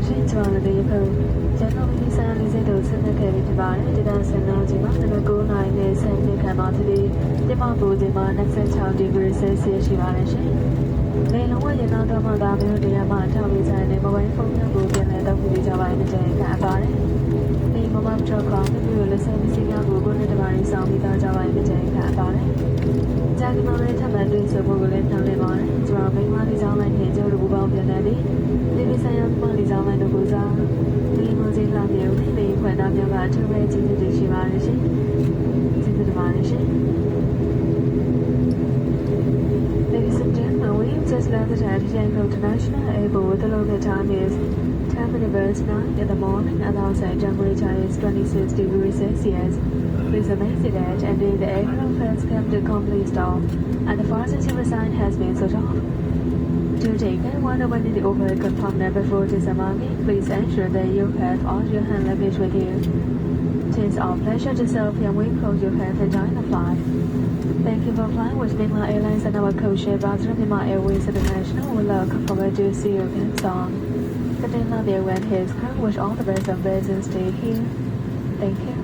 ရှင်ကျွန်တော်လည်းခုကျန်တော်မီဆန်လေးစိတ်တို့ဆက်လက်ခဲ့ပြီးဖြစ်ပါတယ်ဒေတာစင်နာကြီးမှာနံပါတ်9နိုင်နဲ့ဆန်နေခံပါသည်ပြမပူချိန်မှာ26 degree Celsius ရှိပါတယ်ရှင်လေလုံးဝရနာတော့မှဒါမျိုးတရားမှထောက်ပြီးဆိုင်တဲ့ mobile phone ကိုပြန်လည်တော့ပြီးကြပါရင်ကြိမ်ခံပါတယ်ဒီမမတ်တော့ကောင်းပြီးလက်ဆက်ပြီးစီများကိုကိုနဲ့တပါးရင်းဆောင်ပြီးတော့ကြပါရင်ကြိမ်ခံပါတယ်ကြာဒီမှာလည်းထပ်မံတွေ့ဆုံဖို့ကိုလည်းနှောင့်နှေးပါတယ်ကျွန်တော်မိန်းမလေးကြောင်းလိုက်နဲ့ကျိုးတို့ဘူပေါင်းပြန်တယ်ဒီဒီဆိုင်ရာမလေးကြောင်းလိုက်တို့ကိုစားဒီမိုးစိလာမျိုးဒီခွင့်သားမျိုးကအထူးပဲကျေးဇူးတင်ရှိပါတယ်ရှင်ကျေးဇူးတင်ပါတယ်ရှင် Ladies and gentlemen, we just landed at Yangon International Airport. The local time is 10 minutes 9 in the morning and outside temperature is 26 degrees Celsius. Please remain seated until the aircraft has come to complete stop and the fire safety sign has been switched off. To take and one over the overhead compartment before disembarking, please ensure that you have all your hand luggage with you. It is our pleasure to serve you and we hope you have enjoyed the flight. Thank you for flying with Myanmar Airlines and our co-share partner Myanmar Airways International. We look forward to see you again soon. Captain Nadia and his crew wish all the best and pleasant stay here. Thank you.